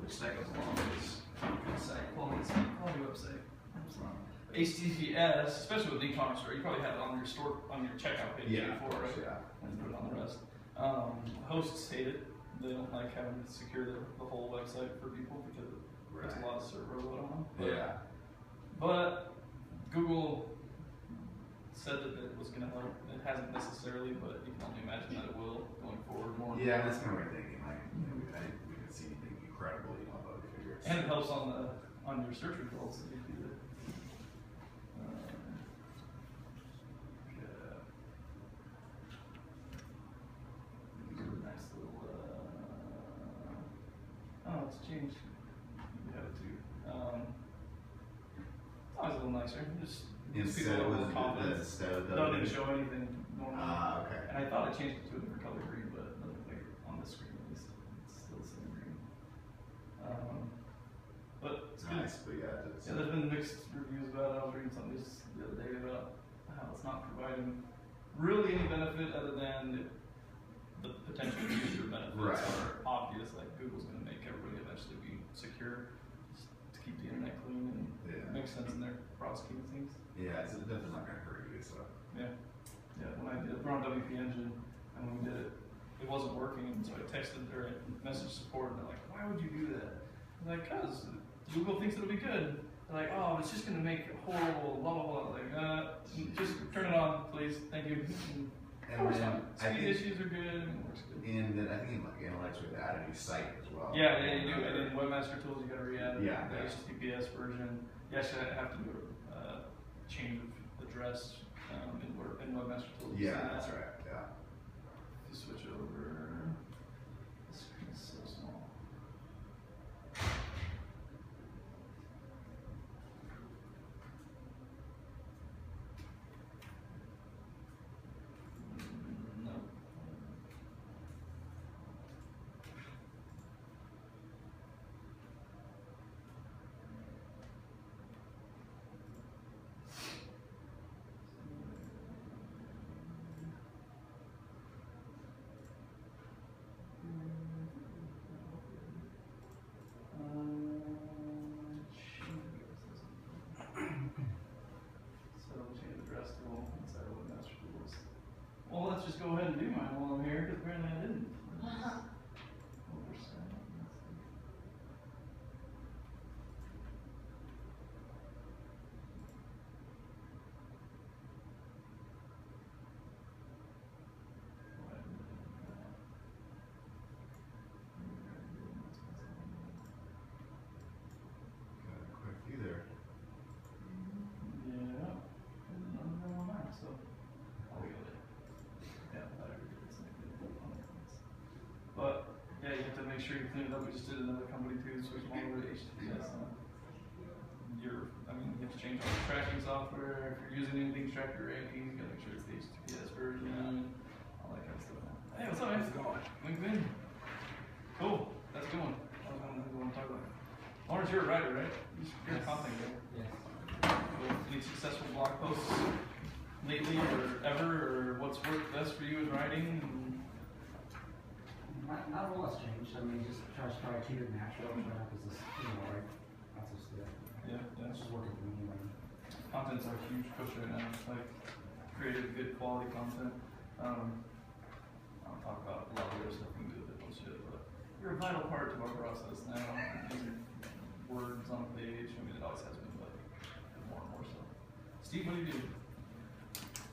which that goes along with this good site, quality website. HTTPS, especially with e-commerce store, you probably have it on your store, on your checkout page before, right? Yeah. And put it on the rest. Hosts hate it. They don't like having to secure the whole website for people because it puts a lot of server load on them. But Google said that it was going to help. It hasn't necessarily, but you can only imagine that it will going forward more. Yeah, that's kind of what I'm thinking. Like, I think we can see anything incredible, above the figures. And it helps on your search results if you do that. Nice little. Oh, it's changed. We have it too. It's always a little nicer. Just gives people a little more confidence. No, it didn't show anything normally. Okay. And I thought it changed it to a different color green, but it doesn't like on the screen at least. It's still the same green. But it's good. Nice, but yeah, there's been mixed reviews about it. I was reading something just the other day about how it's not providing really any benefit other than the potential user benefits are obvious. Like Google's going to make everybody eventually be secure to keep the internet clean, and it makes sense in their prosecuting things. Yeah, it's definitely not going to hurt you. So yeah. When I did it, we're on WP Engine, and when we did it, it wasn't working, and so I texted or I messaged support, and they're like, "Why would you do that?" I'm like, "Cause Google thinks it'll be good." They're like, "Oh, it's just going to make it horrible, blah blah blah." I was like, just turn it on, please, thank you. And then speed issues are good, and it works good. And then I think in like analytics we have to add a new site as well. Yeah, you do. And then Webmaster Tools, you got to re-add the Yeah. HTTPS version. You actually have to do a change of address in Webmaster Tools. Yeah, that's right. Yeah. You switch over. The screen is so small. No. Well, let's just go ahead and do mine while I'm here, because apparently I didn't. Quite a few there. But yeah, you have to make sure you clean it up. We just did another company too, switch them over to HTTPS. You have to change all the tracking software. If you're using anything to track your rankings, you gotta make sure it's the HTTPS version, all that kind of stuff. Hey, what's up, man? How's it going? Good. Cool. That's a good one. I was going to talk about. Lawrence, you're a writer, right? You're a content guy. Yes. Any successful blog posts lately or ever, or what's worked best for you in writing? Not a whole lot's changed. I mean, just try to keep it natural. Try not to just, like, that's just it. Yeah. It's just working for me. Like, Content's a huge push right now. Like, creative, good quality content. I don't talk about a lot of other stuff we can do with it, bullshit, but you're a vital part to our process now. Using words on a page. I mean, it always has been, but more and more so. Steve, what do you do?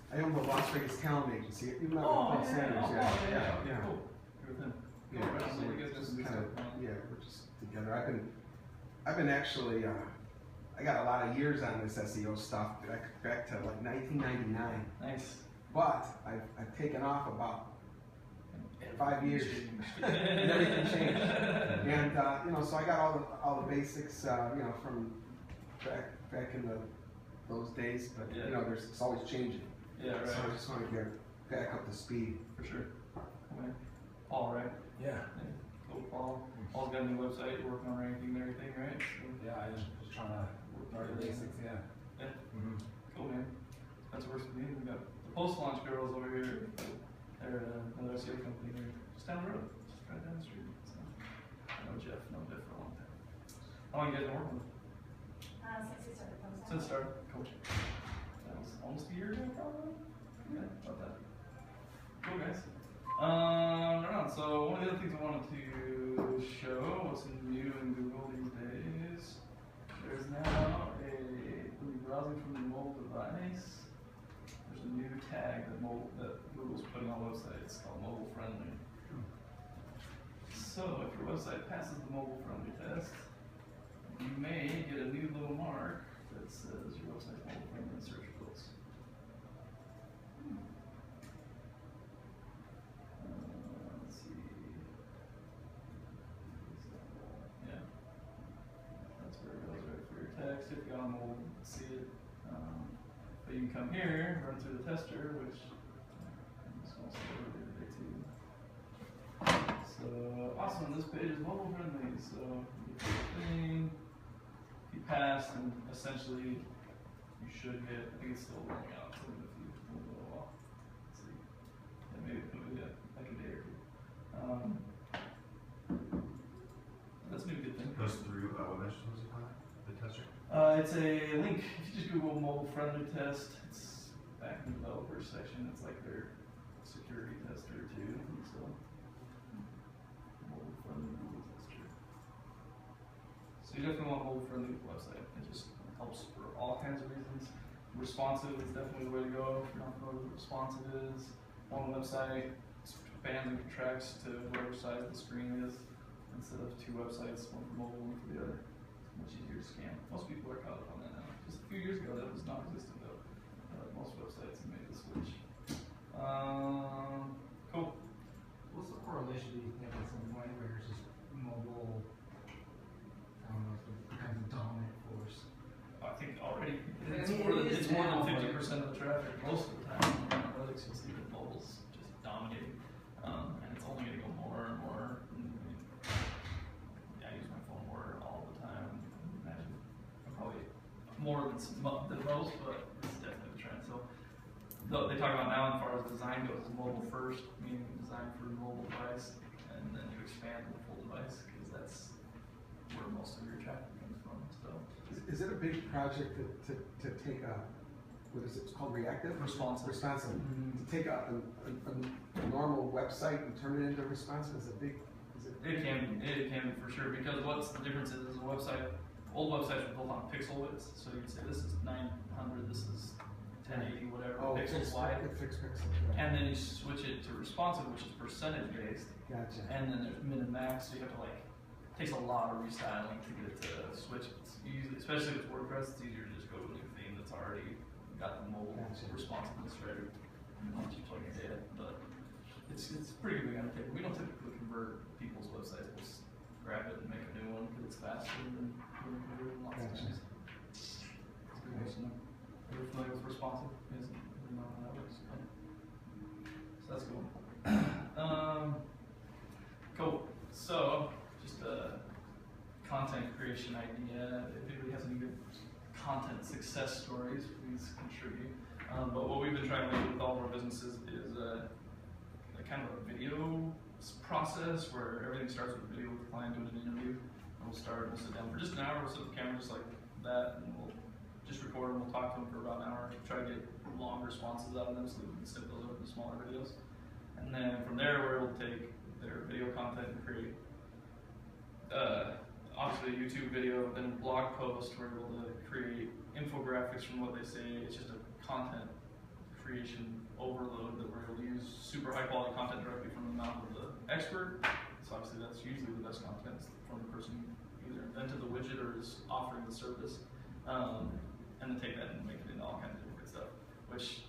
I own the Las Vegas talent agency. You met with Oh, Paul Sanders, yeah. Cool. You're with him. Yeah, So you guys just just kind of, we're just together. I've been actually, I got a lot of years on this SEO stuff, back to like 1999. Nice. But I've taken off about 5 years, and everything changed. And so I got all the basics, from back in those days. But it's always changing. Yeah, right. So I just want to get back up to speed. For sure. Okay. Paul, right? yeah. Cool, Paul. Paul's got a new website, working on ranking and everything, right? So, Yeah, I was just trying to learn the basics, yeah. Yeah. Cool, man. That's worse for me. We got the Post Launch girls over here. They're another SEO company. They're just down the road, just right down the street. So I know Jeff for a long time. How long you guys been working? Since we started posting. Since start. Cool. That was almost a year ago, probably. Yeah, about that. Cool, guys. Right on. So one of the other things I wanted to show, what's new in Google these days. There's now when you're browsing from the mobile device, there's a new tag that Google's putting on websites called mobile friendly. So if your website passes the mobile friendly test, you may get a new little mark that says your website's mobile friendly in search results. Let's see. Yeah. That's where it goes right for your text. If you go on mobile, see it. But you can come here, run through the tester, which this one's over the other day too. So awesome, this page is mobile friendly. So you get the thing. If you pass, then essentially you should get. I think it's still rolling out. So if you move a little while, let's see. Yeah, maybe like a day or two. That's maybe a good thing. Goes through, what was it called? The tester? It's a link. If you just Google mobile friendly test, it's back in the developers section. It's like their security tester too. So mobile friendly Google tester. So you definitely want a mobile friendly website. It just helps for all kinds of reasons. Responsive is definitely the way to go. If you're not familiar with what responsive is, one website spans and contracts to whatever size the screen is instead of two websites, one for mobile, one for the other. Much easier to scan. Most people are caught up on that now. Just a few years ago, that was non-existent though. Most websites have made the switch. Cool. What's the correlation, do you think, at some point where it's just mobile, I don't know, becomes a dominant force? I think already I it's mean, more than it is 50% now, of the traffic most of the time. On analytics, you'll see that mobile's just dominating, and it's only going to go more and more. I use my phone more all the time. Imagine probably more than most, but it's definitely the trend. So they talk about now, as far as design goes, mobile first, meaning design for the mobile device, and then you expand to the full device because that's where most of your traffic comes from. So Is it a big project to take what is it, it's called reactive? Responsive. Responsive. Mhm. To take a normal website and turn it into responsive is a big, it can be for sure, because what's the difference is a website, old websites were built on pixel widths, so you'd say this is 900, this is 1080, whatever, pixels wide, fixed pixels. Right. and then you switch it to responsive, which is percentage based, Gotcha. and then there's min and max, so you have to it takes a lot of restyling to get it to switch. It's usually, especially with WordPress, it's easier to just go to a new theme that's already got the mobile responsiveness ready once you plug your data, but it's pretty big undertaking. We don't typically convert people's websites. We'll just grab it and make a new one because it's faster than convert lots of things. It's a good way to know. Are you familiar with responsive? Is you know how that works? So that's cool. Cool. So just a content creation idea. If anybody has any good content success stories, please contribute. But what we've been trying to do with all of our businesses is a kind of a video process where everything starts with a video with the client doing an interview. And we'll start, we'll sit down for just an hour, we'll sit with the camera just like that, and we'll just record them, we'll talk to them for about an hour, try to get long responses out of them so that we can snip those up into smaller videos. And then from there, we're able to take their video content and create, obviously a YouTube video, then a blog post, we're able to create infographics from what they say. It's just a content creation overload that we're able to use super high quality content directly from the mouth of the expert. So obviously that's usually the best content from the person who either invented the widget or is offering the service. And then take that and make it into all kinds of different good stuff, which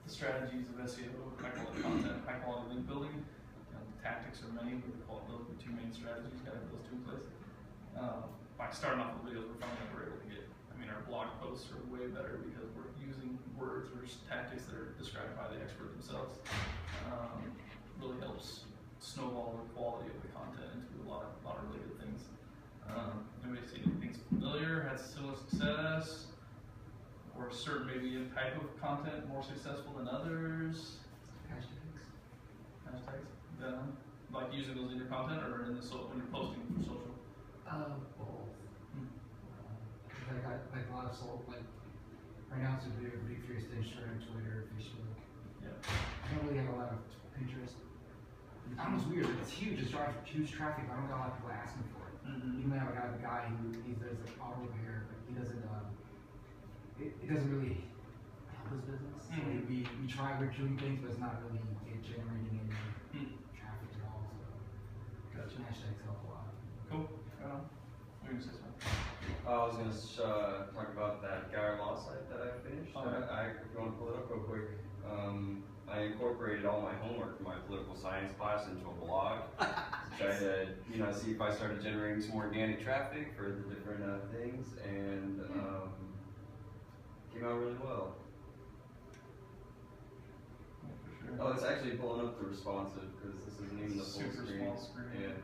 the strategies of SEO, high quality content, high quality link building, the tactics are many, but those are the two main strategies. You gotta have those two in place. By starting off with videos, we're finding that we're able to get, our blog posts are way better because we're using words or tactics that are described by the expert themselves. Really helps snowball the quality of the content into a lot of really good things. Anybody see anything familiar, had similar success, or certain maybe a type of content more successful than others? Hashtags? Yeah. Like using those in your content or in the when you're posting for social? Both. got like a lot of like right now it's a big fierce to Instagram, Twitter, Facebook. Yeah. I don't really have a lot of Pinterest. It's almost weird. It's huge. It's drives huge traffic. But I don't got a lot of people asking for it. Mm-hmm. Even though I have a guy who he does like auto repair, but he doesn't. It doesn't really help his business. So we try. We're doing things, but it's not really generating any traffic at all. So Gotcha. hashtags help a lot. Cool. What are you gonna say something? I was going to talk about that Geyer law site that I finished. Oh, yeah. If you want to pull it up real quick, I incorporated all my homework from my political science class into a blog to try to, see if I started generating some organic traffic for the different things, and came out really well. For sure. Oh, it's actually pulling up the responsive because this isn't even the full Super screen. small screen. Yeah.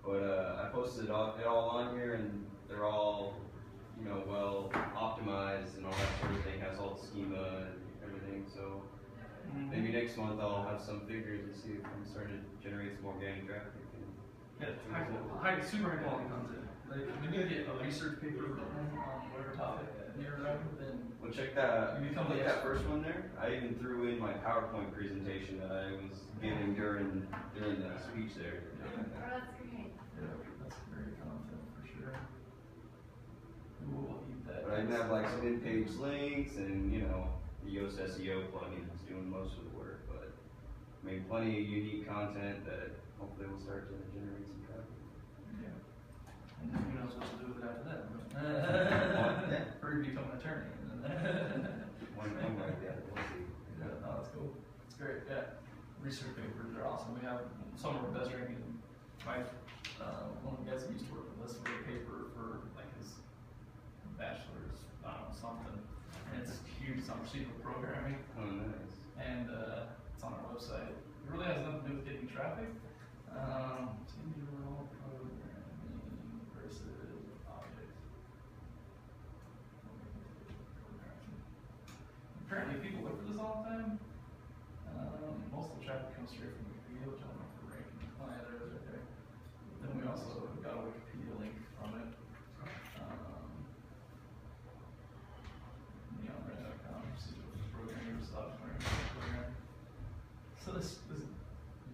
But I posted it all on here, and they're all, well optimized and all that sort of thing. Has all the schema and everything. So maybe next month I'll have some figures and see if I'm starting to generate some organic traffic. Super high quality content. Like, if you get a research paper on whatever topic you're around, then Well, check that. You become the Look at that expert. first one there. I even threw in my PowerPoint presentation that I was giving during the speech there. Oh, that's great. yeah, that's great content for sure. We'll eat that. But I even have like some in-page links and the Yoast SEO plugin is doing most of the work. But I mean, plenty of unique content that hopefully will start to generate some traffic. Yeah. And then who knows what to do with it after that. Yeah. Or you become an attorney. One like that. We'll see. Yeah, no, that's cool. It's great. Yeah. Research papers are awesome. We have some of our best ranking. One of the guys who used to work with us for a paper for like his bachelor's, something. And it's huge. It's on procedural programming. Oh, nice. And it's on our website. It really has nothing to do with getting traffic. Procedural programming versus objects. Apparently people look for this all the time. Most of the traffic comes straight from Wikipedia, which I don't know if we're ranking. Oh yeah, there it is right there. Then we also got a Wikipedia link from it. NeONBRAND.com, procedural programming software program. So this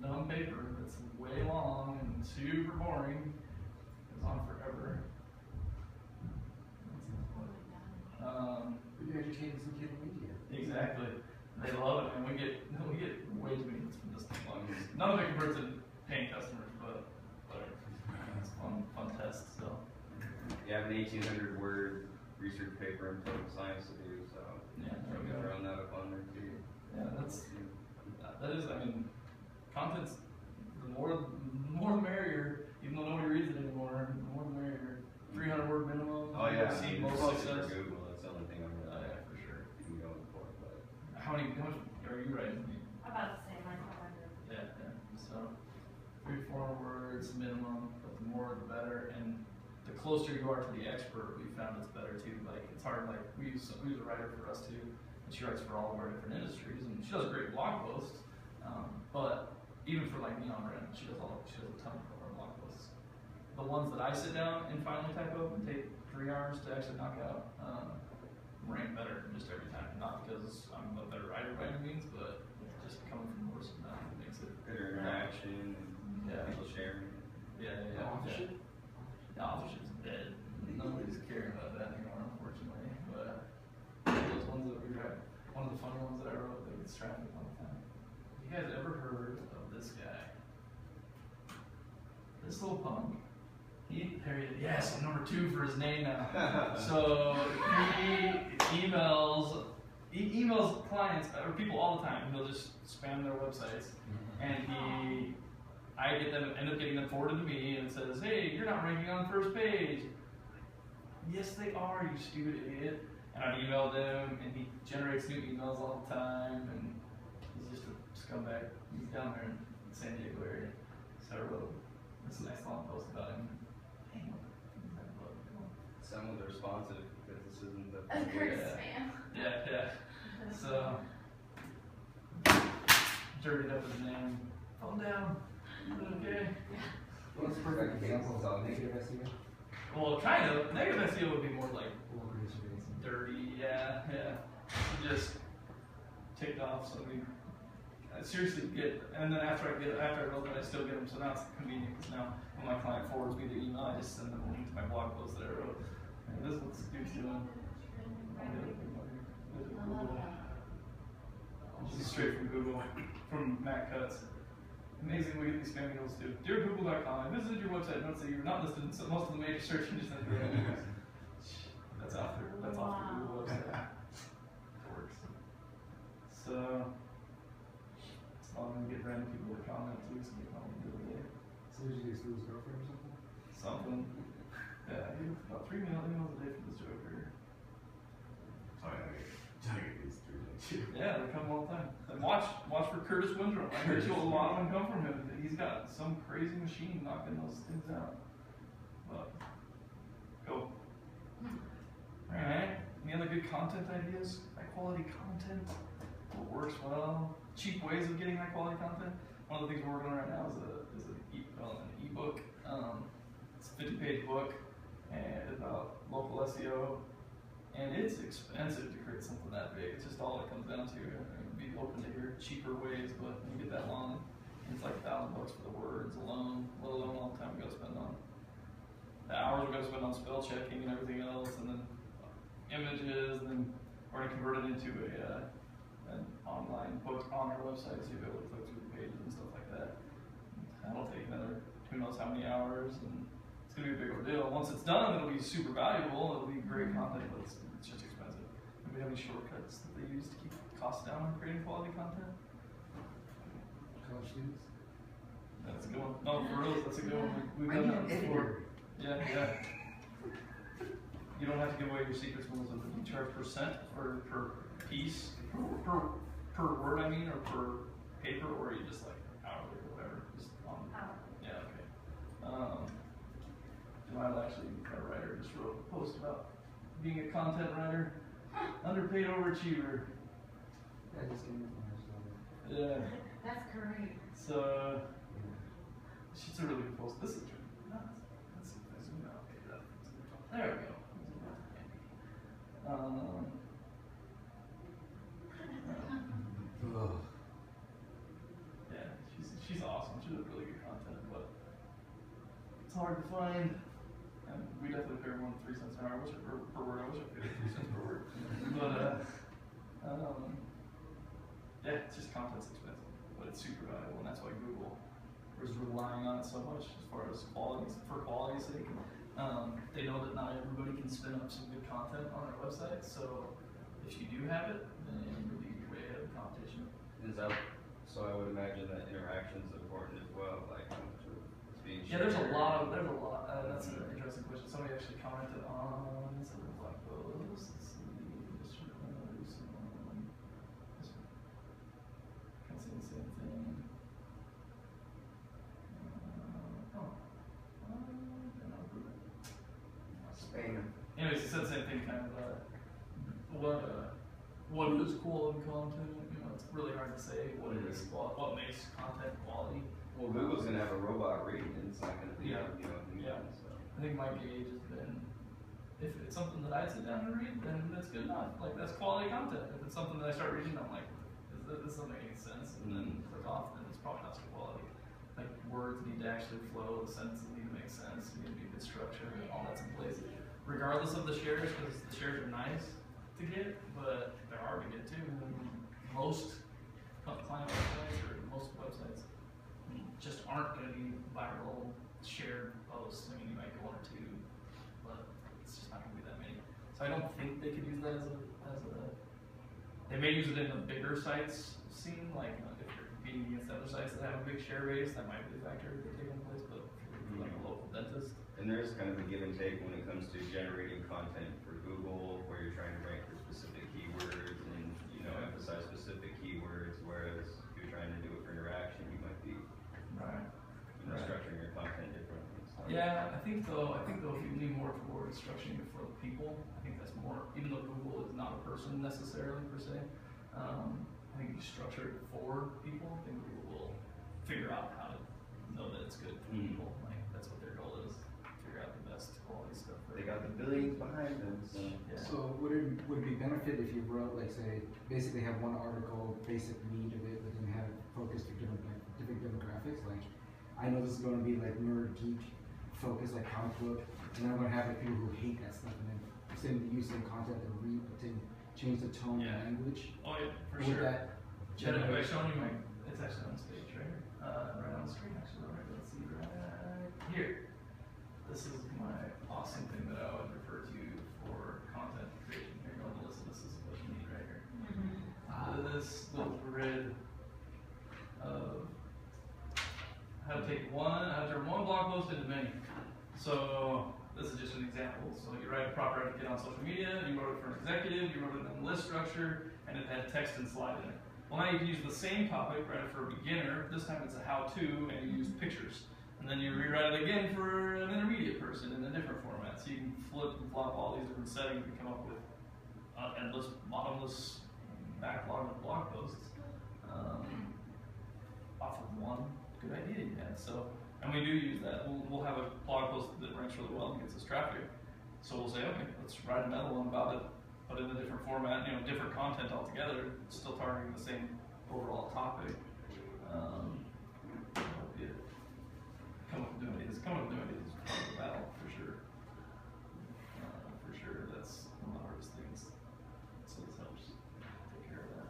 dumb paper that's way long and super boring goes on forever. You're educating some kid in media. Exactly. They love it, and we get way too many hits from this thing. None of it converts to paying customers, but it's fun test. So You have an 1,800 word research paper in political science to do, so yeah, there we I'm go. throwing that up on there too. Yeah, that is. I mean, content's the more the merrier. Even though nobody reads it anymore, the more the merrier. 300 word minimum. Oh yeah, See it's most mostly for success. Google. That's the only thing I'm really Yeah, for sure. going for. But How much are you writing? About the same, like 400. Yeah. So 3-4 words minimum, but the more the better. And the closer you are to the expert, we found it's better too. Like it's hard. Like we use a writer for us too, and she writes for all of our different industries, and she does a great blog posts. But even for like NeONBRAND, she does a ton of our blog posts. The ones that I sit down and finally type up and take 3 hours to actually knock out rank better just every time. Not because I'm a better writer by any means, but just coming from horse and that makes it. better interaction and Yeah. people sharing. Yeah. Authorship? The authorship's dead. Nobody's caring about that anymore, unfortunately. But those ones that we write, one of the funny ones that I wrote that gets traffic all the time. You guys ever heard of this guy? This little punk. Yes, I'm number 2 for his name now. So he emails clients or people all the time. He'll just spam their websites, and I end up getting them forwarded to me, and it says, "Hey, you're not ranking on the first page." Yes, they are, you stupid idiot. And I've emailed him, and he generates new emails all the time, and he's just a scumbag. He's down there in San Diego area. So I wrote this nice long post about him. Dang, Someone's responsive because this isn't the. Of course, Yeah. spam. Yeah. So, dirtied up his name. Calm down. Okay. What's a perfect example of negative SEO? Well, kind of. Negative SEO would be more like Local surveys. dirty, yeah. Just ticked off somebody. I seriously get, and then after I wrote that, I still get them. So now it's convenient because now when my client forwards me the email, I just send them a link to my blog post that I wrote. And this is what this dude's doing. This is straight from Google, from Matt Cutts. Amazing we get these spam emails too. Dear Google.com, I visited your website. Notice that you're not listed in most of the major search engines. That's off the Google website. It works. So. I'm gonna get random people to comment too, so they comment the other day. So did you get Stu's girlfriend or something? Something. Yeah, I get about 3 emails a day from this joker. Sorry, I get these through like you. Yeah, they come all the time. And watch for Curtis Windrum. I heard you a lot of them come from him. He's got some crazy machine knocking those things out. But cool. Alright. Any other good content ideas? High quality content? What works well? Cheap ways of getting high quality content. One of the things we're working on right now is an ebook. It's a 50-page book and about local SEO, and it's expensive to create something that big. It's just all it comes down to. I'd be open to hear cheaper ways, but when you get that long, it's like $1,000 for the words alone, let alone all the time we got to spend on the hours we got to spend on spell checking and everything else, and then images, and then we're gonna convert it into an online book on our website, so you'll be able to click through the pages and stuff like that. That'll take another who knows how many hours, and it's gonna be a big ordeal. Once it's done, it'll be super valuable, it'll be great content, but it's just expensive. Do we have any shortcuts that they use to keep costs down on creating quality content? College students? That's a good one. No, for real, that's a good one. We've done that before. Yeah. You don't have to give away your secrets, Melissa, but you charge percent or per piece, per word, I mean, or per paper, or you just like hourly or whatever. Just on. Yeah, okay. Jamila, actually, our writer, just wrote a post about being a content writer, underpaid overachiever. Yeah, just give me some Yeah. That's great. So, she's a really good post. This is nuts. Let's see if I zoom out. Okay, there we go. Yeah, she's awesome. She does really good content, but it's hard to find. And we definitely pay more than 3 cents an hour per word. I wish I paid 3 cents per word. But yeah, it's just content's expensive, but it's super valuable, and that's why Google is relying on it so much as far as quality, for quality's sake. They know that not everybody can spin up some good content on their website, so if you do have it, then you'll be way ahead of the competition. So I would imagine that interaction is important as well, like how much of it's being shared. Yeah, there's a lot. That's an interesting question. Somebody actually commented on some of the blog posts. Let's see, can't say the same thing. Spam. Anyways, he said the same thing, kind of, what is quality content? You know, it's really hard to say what makes content quality. Well, Google's gonna have a robot read, and it's not gonna be, Yeah. So. I think my gauge has been, if it's something that I sit down and read, then that's good enough. Like, that's quality content. If it's something that I start reading, I'm like, this doesn't make any sense, and then click off, then it's probably not so quality. Like, words need to actually flow, the sentences need to make sense, you need to be good structure, and all that's in place. Regardless of the shares, because the shares are nice to get, but they're hard to get too. Most client websites, or most websites, just aren't going to be viral shared posts. I mean, you might get 1 or 2, but it's just not going to be that many. So I don't think they could use that as a. They may use it in the bigger sites scene, like if you're competing against other sites that have a big share base, that might be a factor that take in place. But for like a local dentist. And there's kind of a give and take when it comes to generating content for Google, where you're trying to rank for specific keywords and emphasize specific keywords, whereas if you're trying to do it for interaction, you might be structuring your content differently. So. Yeah, I think though if you lean more towards structuring it for the people, I think that's more. Even though Google is not a person necessarily per se, I think if you structure it for people, I think Google will figure out how to know that it's good for people. Like that's what their goal is. Figure out the best best quality stuff. They got the billions behind them, so. Yeah. So would it be benefit if you wrote, like, say, basically have one article, basic need of it, but then have it focused for different demographics? Like, I know this is going to be like nerd, geek focused, like comic book, and I'm going to have like people who hate that stuff, and then use some content to change the tone and language. Oh yeah, for Would sure. that Have I generate- shown you my? It's actually on stage right here. Right on the screen actually. Right, let's see right here. This is my awesome thing that I would refer to for content creation. Here, go and listen. This is what you need right here. This little grid of how to turn one blog post into many. So this is just an example. So you write a proper etiquette on social media, you wrote it for an executive, you wrote it in list structure, and it had text and slide in it. Well, now you can use the same topic, write it for a beginner. This time it's a how-to, and you use pictures. And then you rewrite it again for an intermediate person in a different format. So you can flip and flop all these different settings and come up with endless, bottomless backlog of blog posts off of one good idea you had. So, and we do use that. We'll have a blog post that ranks really well and gets us traffic. So we'll say, okay, let's write another one about it, but in a different format, different content altogether, still targeting the same overall topic. Come up with new ideas. Come up with new ideas is part of the battle, for sure. For sure, that's one of the hardest things. So this helps take care of that.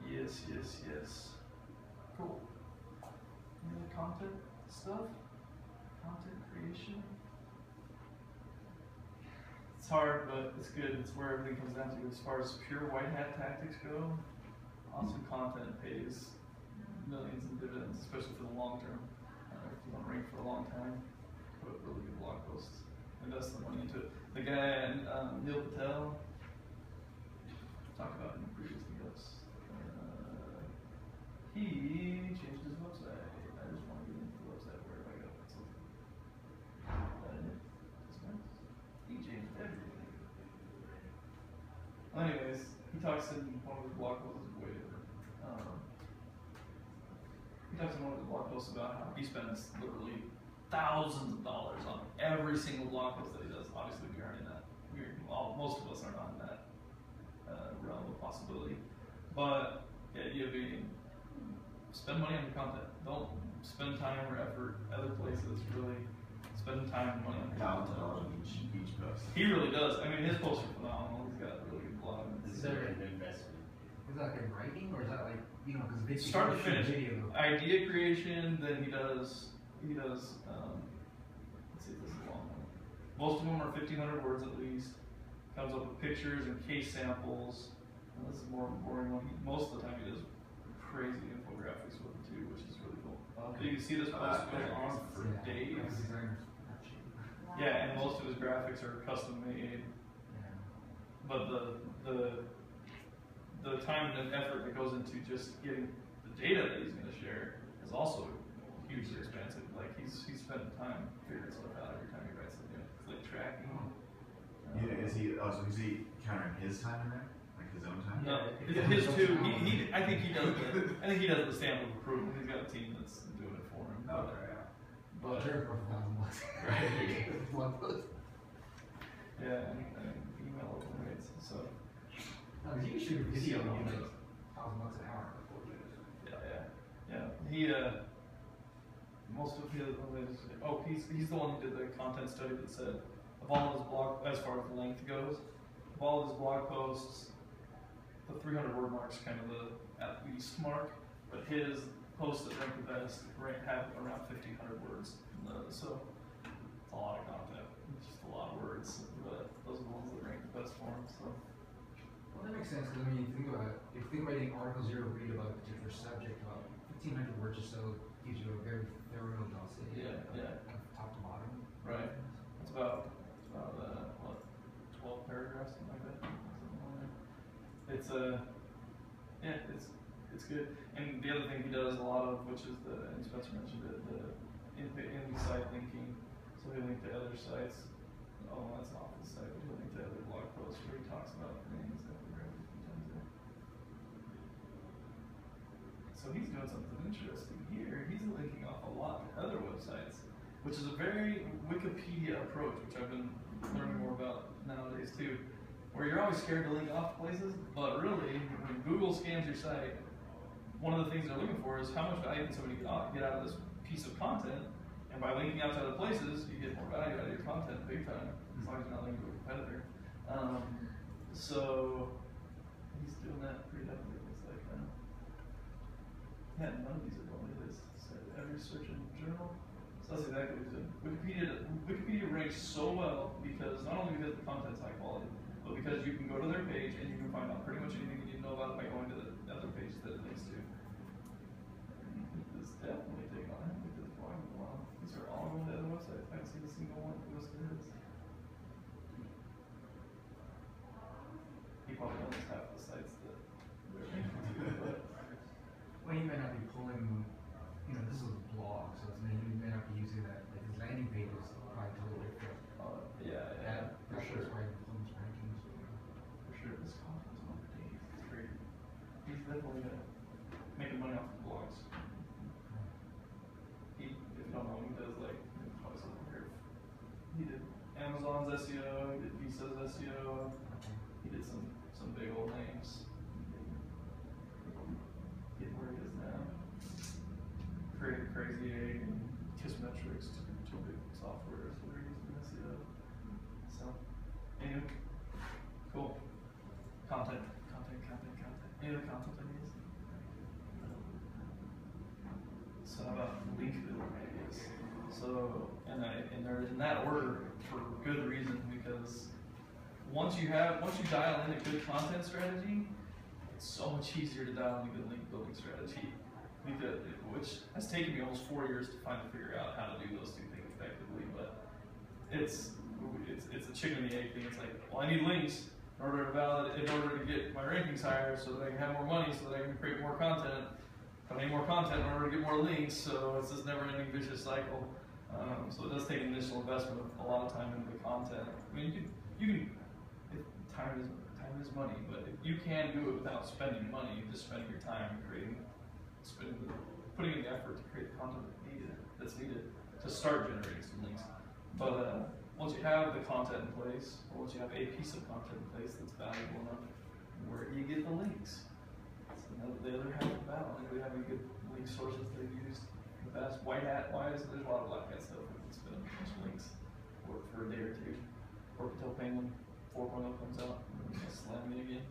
Yes. Cool. Any other content stuff? Content creation? It's hard, but it's good. It's where everything comes down to. As far as pure white hat tactics go, awesome content pays millions in dividends, especially for the long term. If you want to rank for a long time, put really good blog posts. Invest the money into it. The guy, Neil Patel, talked about in previous meetups. He changed his website. I just want to get into the website. Where do I go? He changed everything. Anyways, he talks in one of his blog posts way different. He talks in one of his blog posts about how he spends literally thousands of dollars on every single blog post that he does. Obviously, we aren't in that. Most of us are not in that realm of possibility. But the idea being, spend money on your content. Don't spend time or effort other places. Really spend time and money on your content. each post. He really does. I mean, his posts are phenomenal. He's got a really good blog. Is there an investment? Is that like in writing, or is that like, because it's Start to finish. video? Idea creation, then he does, let's see if this is a long one. Most of them are 1,500 words at least. Comes up with pictures and case samples. And this is more of a boring one. Most of the time he does crazy infographics with it too, which is really cool. You can see this post goes on for days. Yeah, and most of his graphics are custom made. But the time and effort that goes into just getting the data that he's going to share is also hugely expensive. Like he's spent time figuring stuff out every time he writes something. It's like tracking. Is he counting his time in there? Like his own time? No, his too. I think he does. I think he does the stamp of approval. He's got a team that's doing it for him. But yeah, and email open rates. So You shoot a video and you make $1,000 an hour. yeah. He most of his he's the one who did the content study that said of all his blog, as far as length goes, of all of his blog posts, the 300 word mark is kind of the at least mark, but his posts that rank the best have around 1,500 words. So it's a lot of content. It's just a lot of words, but those are the ones that rank the best for him. So. Well, that makes sense, because I mean, if you think about any articles you ever read about a particular subject, about 1,500 words or so gives you a very thorough dossier. Yeah. Top to bottom. Right. It's about 12 paragraphs, something like that. It's it's good. And the other thing he does a lot of, which is and Spencer mentioned it, the in-site linking. So he'll link to other sites. Oh, that's not his site, but he'll link to other blog posts where he talks about things that we read a few times there. So he's doing something interesting here. He's linking off a lot to other websites. which is a very Wikipedia approach, which I've been learning more about nowadays too, where you're always scared to link off places, but really, when Google scans your site, one of the things they're looking for is how much value can somebody get out of this piece of content, and by linking out to other places, you get more value out of your content big time, as long as you're not linking to a competitor. So, he's doing that pretty heavily. It's like, yeah, none of these are going to this. So every search engine journal. So that's exactly what he's doing. Wikipedia ranks so well because not only because the content's high quality, but because you can go to their page and you can find out pretty much anything you need to know about it by going to the other page that it links to. It's definitely taking on it because wow, these are all going to other websites. I haven't seen a single one that goes to his. He probably owns half the sites that they're linking to, but Well, he may not be pulling, this is a blog, so he may not be using that, like his landing page is probably totally different. yeah, for That's sure. why he pulls rankings. For sure, this conference on Dave is great. He's definitely making money off of blogs. If you don't know him, he does like probably something here. He did Amazon's SEO, he did Visa's SEO, he did some big old names. Get where he is now. Created Crazy Egg and Kissmetrics, two big softwares that are used in SEO. So, anyway, cool. Content. Any other content ideas? So how about link building ideas? So, and they're in that order for good reason, because once you dial in a good content strategy, it's so much easier to dial in a good link building strategy. Which has taken me almost 4 years to finally figure out how to do those two things effectively, but it's a chicken and the egg thing. It's like, well, I need links in order to get my rankings higher, so that I can have more money, so that I can create more content. I need more content in order to get more links, so it's this never-ending vicious cycle. So it does take initial investment, a lot of time into the content. I mean, you can time is money, but if you can do it without spending money, just spending your time putting in the effort to create the content that's needed to start generating some links. But once you have the content in place, or once you have a piece of content in place that's valuable enough, where do you get the links? That's the other half of the battle. And we have any good link sources they've used in the past. White hat wise, there's a lot of black hat stuff. We can spin up a bunch of links for a day or two. Orbital Penguin 4.0 comes out, slam me again.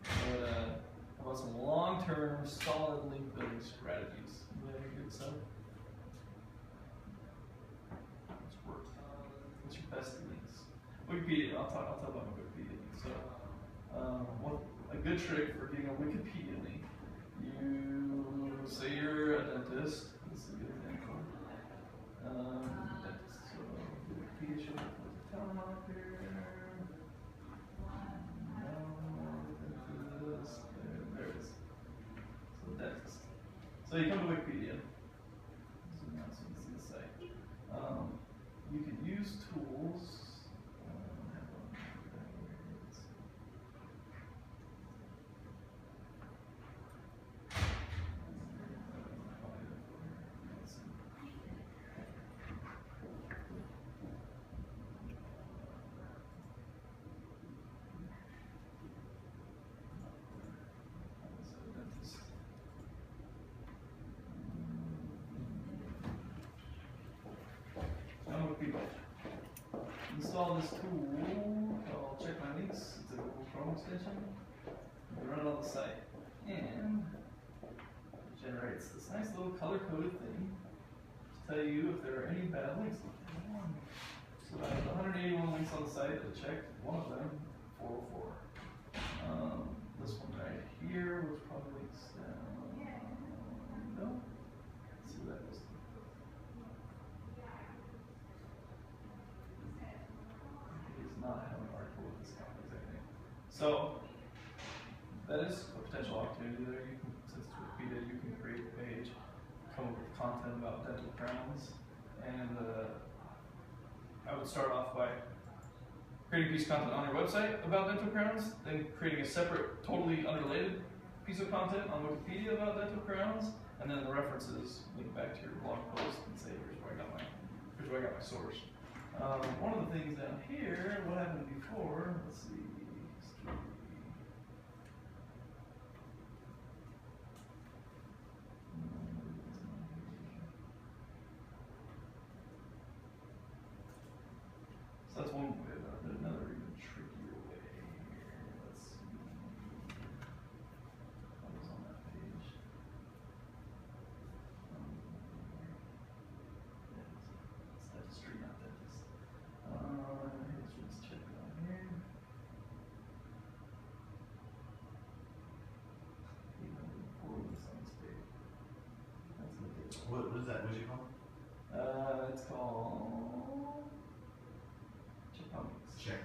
But how about some long-term, solid link building strategies? Do you have any good stuff? What's work? What's your best links? Wikipedia. I'll talk about Wikipedia links. So, a good trick for getting a Wikipedia link. You say you're a dentist. This is a good example. Dentist. So Wikipedia should tell them up here. There it is. So dentist. So you come to Wikipedia. Zoom out so you can see the site. You can use tools. Install this tool called Check My Links. It's a Google Chrome extension. You run it on the site, and it generates this nice little color-coded thing to tell you if there are any bad links. So out of 181 links on the site, I checked one of them, 404. This one right here was probably links down. No. Let's see what that goes to. Not have an article with this company's name. So that is a potential opportunity there. You can, since it's Wikipedia, you can create a page, come up with content about dental crowns, and I would start off by creating a piece of content on your website about dental crowns, then creating a separate, totally unrelated piece of content on Wikipedia about dental crowns, and then the references link back to your blog post and say, here's where I got my Here's where I got my source. One of the things down here, what happened before, let's see. So that's one way about it. Another even trickier way here. Let's see. What was on that page? It's that street, not that. Let's check it out here. 804 was on this page. That's the data. What is that? What's it called? It's called postingsx. Check.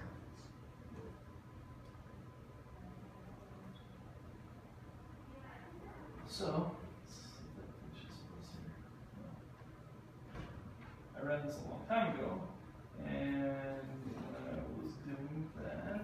So, let's see if that finishes this here. I read this a long time ago, and when I was doing that,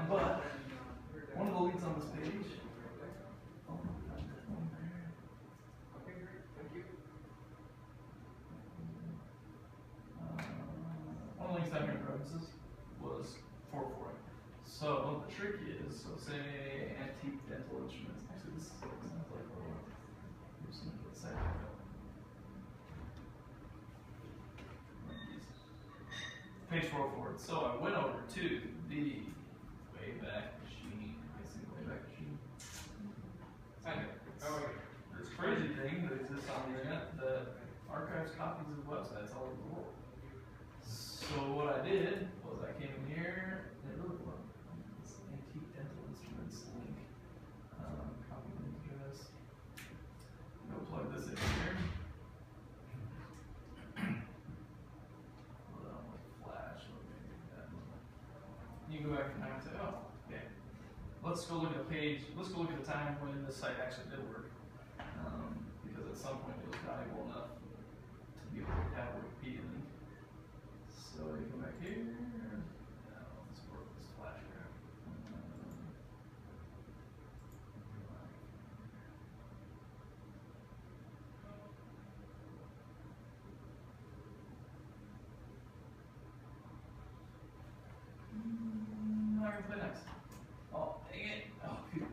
but one of the links on this page. Oh, one of the links down here in parentheses was 404. So the trick is, so say antique dental instruments. Actually, this sounds like here's some of the site. Page 404. So I went over to the Wayback Machine. I see Wayback Machine. This crazy thing that exists on the internet that archives copies of websites all over the world. So what I did was I came in here and look this antique dental instruments link. Copy link address. Go plug this in here. You go back in time and say, oh, okay, let's go look at a page, let's go look at a time when this site actually did work. Because at some point it was valuable enough to be able to have a Wikipedia link. So you come back here, let's work this flash graph. I can play next. Oh, dang it. Oh, phew.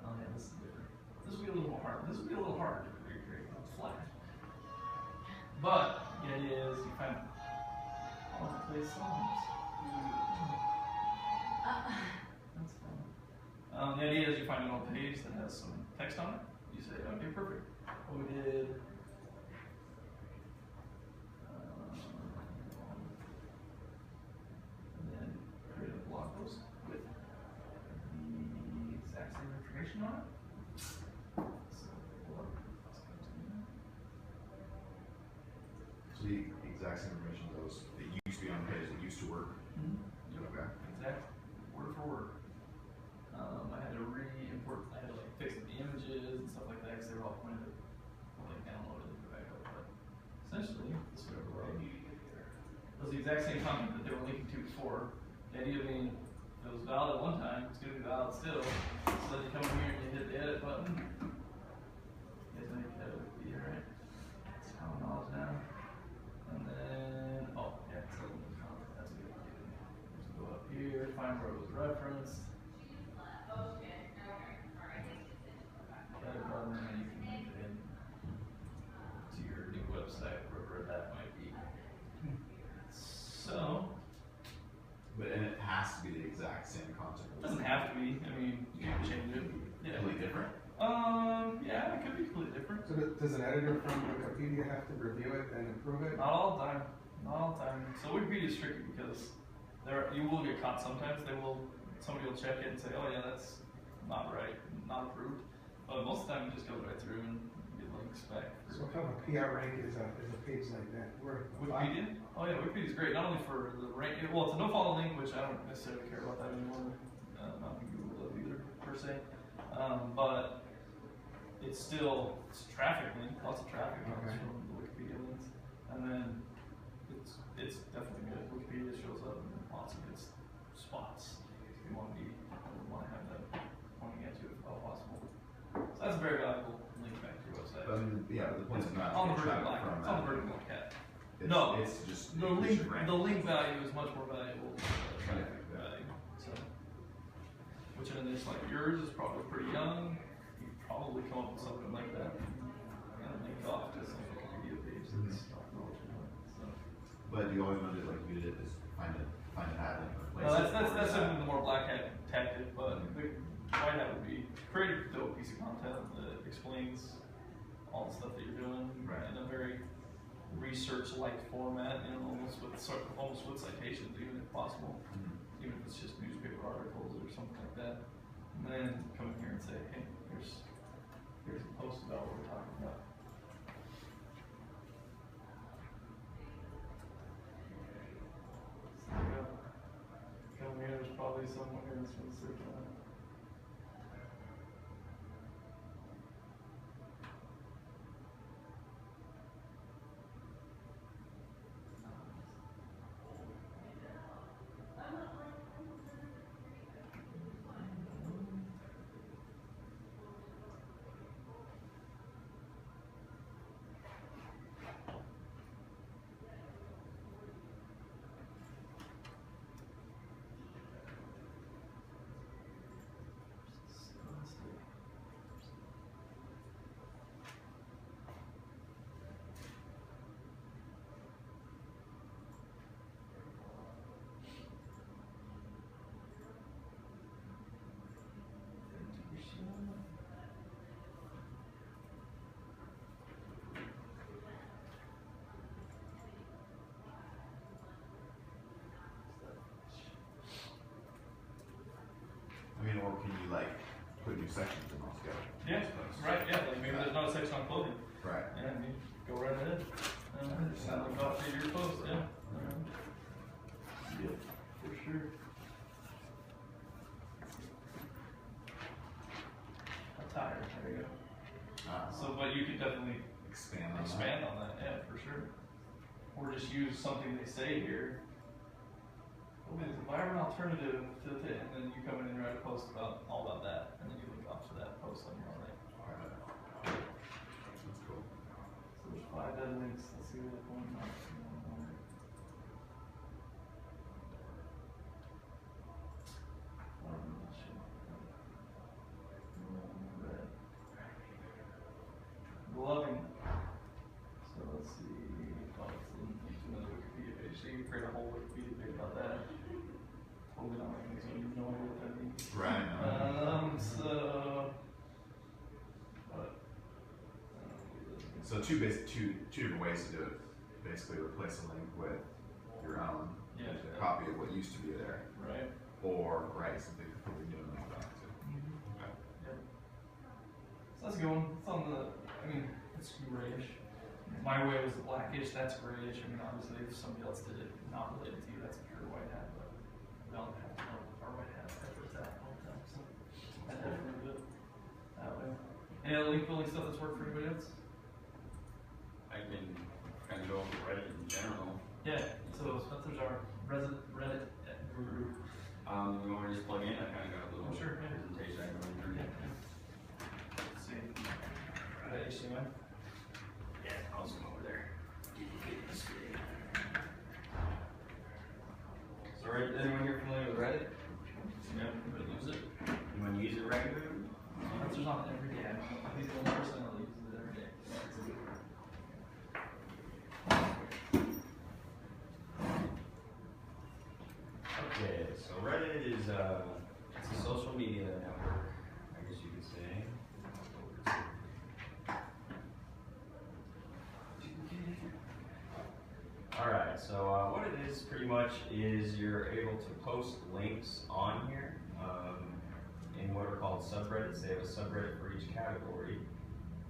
Oh, yeah, this is different. This will be a little more hard. This will be a little harder to recreate on Flash. But the idea is you find all to play songs. That's fun. The idea is you find an old page that has some text on it. You say, okay, perfect. What we did. On it. So the exact same information those that used to be on the page that used to work. Okay. Exactly. Word for word. I had to re-import. I had to like fix the images and stuff like that because they were all pointed at like downloaded and back up. But essentially, this would overlay. It was the exact same content that they were linking to before. The idea being, if it was valid at one time, it's going to be valid still. So you come here and you hit the edit button. You guys make edit Wikipedia, right? It's common knowledge now. And then, oh, yeah, it's a little bit of content. That's a good idea. Just go up here, find where it was referenced. Edit button, and you can link it in to your new website, wherever that might be. So, and it has to be the exact same content. it doesn't have to be. I mean, you can change it. Yeah. Completely different. Yeah, it could be completely different. So does an editor from Wikipedia have to review it and improve it? Not all the time. Not all the time. So Wikipedia is tricky because you will get caught sometimes. Somebody will check it and say, oh yeah, that's not right, not approved. But most of the time, you just go right through and get links back. So if I have a PR rank is a page like that, where Wikipedia? Oh yeah, Wikipedia is great, not only for the rank, well, it's a no-follow link, which I don't necessarily care about that anymore. Not on Google does either, per se. But it's still, it's traffic link, lots of traffic comes Okay. from the Wikipedia links. And then it's definitely good. Wikipedia shows up in lots of good spots. If you want to have that pointing at you if all possible. So that's a very valuable link back to your website. But I mean, yeah, but the point is not On the to get vertical traffic line, from it's on the that. vertical cat. It's, No, it's just The it link, should rank. the link value is much more valuable than the traffic value. So, which in a niche like yours is probably pretty young. You could probably come up with something like that and link off to some Wikipedia page that's not what you want. So, But you always want to do like you did, is find an ad link or place. no, that's something the more black hat tactic, but the white hat would be create a dope piece of content that explains all the stuff that you're doing Right. in a very research-like format, you know, almost with citations, even if possible. Even if it's just newspaper articles or something like that, and then come in here and say, hey, here's a post about what we're talking about. So, come here, there's probably someone here that's been searching on it. I mean, or can you like put new sections in those together? Yeah, right, yeah, like maybe there's not a section on clothing, Right. and you go right ahead. Just have them update your post, yeah. Yeah, for sure. Attire, there you go. So, but you could definitely Expand on that. yeah, for sure. Or just use something they say here. Oh, it's a vibrant alternative to the, and then you come in and write a post about all about that, and then you link off to that post on your own link. That's cool. So there's 5 dead links. Let's see what one. Loving. So let's see. Oh, it's another Wikipedia page. So you can create a whole Wikipedia page about that. Totally not making so you have no idea what that means. Right. So two different ways to do it. Basically, replace a link with your own, Yeah. a copy of what used to be there, Right. or write something completely new and link back to. Okay. Yep. So that's a good one. It's on the, I mean, it's grayish. My way was the blackish, that's grayish. I mean, obviously, if somebody else did it not related to you, that's a pure white hat, but we all have to know our white hat efforts that all the time. So that's definitely good that way. Any other link building stuff that's worked for anybody else? I can kind of go over Reddit in general. Yeah, so Spencer's our resident Reddit guru. We want to just plug in. I kind of got a little Sure, yeah. presentation I can run through. Let's see. That HTML? Yeah, I'll zoom over there. So, right, anyone here familiar with Reddit? Yeah, everybody use it. You want to use it regularly? Spencer's on it every day. I think the only person that uses it every day. Okay, so Reddit is it's a social media network, I guess you could say. Alright, so what it is pretty much is you're able to post links on here. in what are called subreddits. They have a subreddit for each category.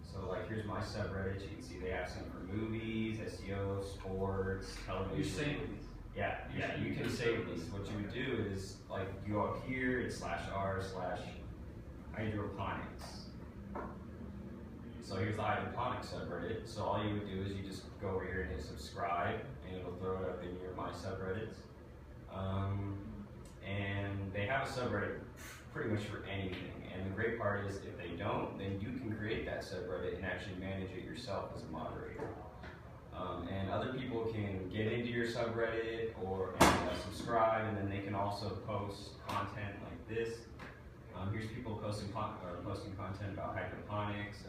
So like here's my subreddit. You can see they have some for movies, SEO, sports, television. You save these. Yeah, you can save these. What you would do is like you go up here, it's /r/hydroponics. So here's the hydroponics subreddit. So all you would do is you just go over here and hit subscribe, and it'll throw it up in your my subreddits. And they have a subreddit pretty much for anything. And the great part is if they don't, then you can create that subreddit and actually manage it yourself as a moderator. And other people can get into your subreddit or subscribe, and then they can also post content like this. Here's people posting content about hydroponics,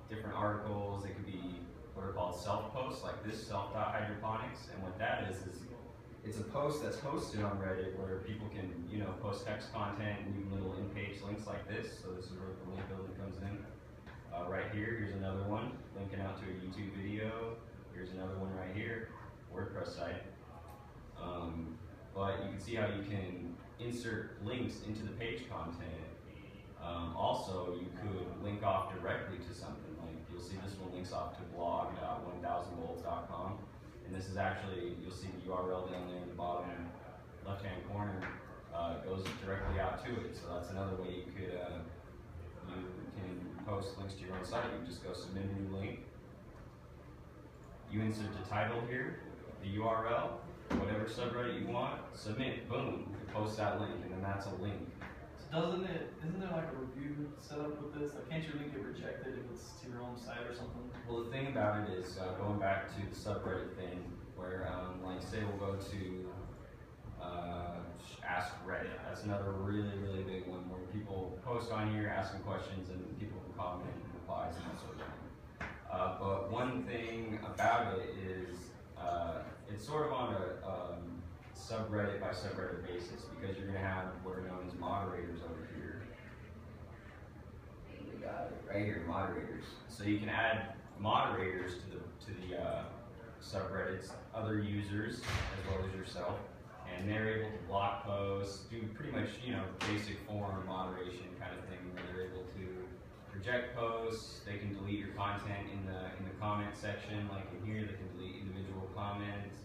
different articles. They could be what are called self-posts, like this self.hydroponics. And what that is it's a post that's hosted on Reddit where people can, post text content and even little in-page links like this. So this is where the link building comes in. Right here, here's another one, linking out to a YouTube video. Here's another one right here, WordPress site. But you can see how you can insert links into the page content. Also, you could link off directly to something. Like you'll see this one links off to blog.1000volts.com. And this is actually, you'll see the URL down there in the bottom left-hand corner. Goes directly out to it. So that's another way you could you can post links to your own site. You just go submit a new link. You insert the title here, the URL, whatever subreddit you want, submit, boom, it posts that link, and then that's a link. So isn't there like a review set up with this? Like, can't your link get rejected if it's to your own site or something? Well, the thing about it is, going back to the subreddit thing, where, like, say we'll go to Ask Reddit. That's another really, really big one where people post on here asking questions and people can comment and replies and that sort of thing. But one thing about it is it's sort of on a subreddit by subreddit basis because you're going to have what are known as moderators over here. We got it right here, moderators. So you can add moderators to the subreddits, other users as well as yourself, and they're able to block posts, do pretty much basic forum moderation kind of thing where they're able to reject posts. They can delete your content in the comment section, like in here. They can delete individual comments,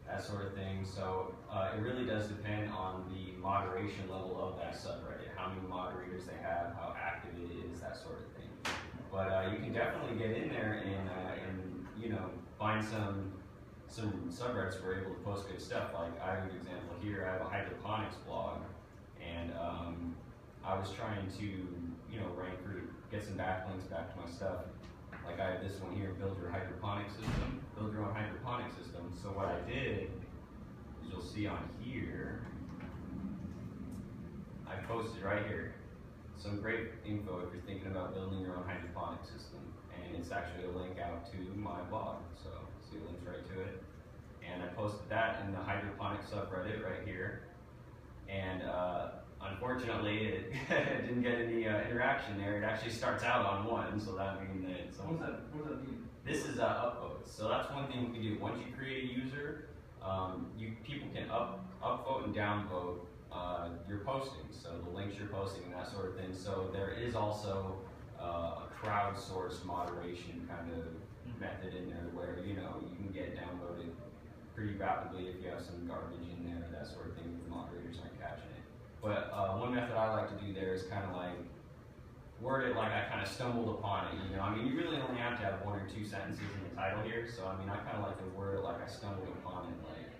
that sort of thing. So it really does depend on the moderation level of that subreddit, how many moderators they have, how active it is, that sort of thing. But you can definitely get in there and find some subreddits where we're able to post good stuff. Like I have an example here. I have a hydroponics blog, and I was trying to rank for get some backlinks back to my stuff. Like I have this one here, build your hydroponic system, build your own hydroponic system. So what I did is you'll see on here, I posted right here some great info if you're thinking about building your own hydroponic system. And it's actually a link out to my blog. So see a link right to it. And I posted that in the hydroponic subreddit right here. And unfortunately, it didn't get any interaction there. It actually starts out on 1, so that means that someone. What does that mean? This is upvotes. So that's one thing you can do. Once you create a user, people can upvote and downvote your postings. So the links you're posting and that sort of thing. So there is also a crowdsourced moderation kind of method in there where you can get downvoted pretty rapidly if you have some garbage in there, that sort of thing, if the moderators aren't catching it. But one method I like to do there is kind of like word it like I kind of stumbled upon it. You really only have to have 1 or 2 sentences in the title here. So I kind of like to word it like I stumbled upon it. Like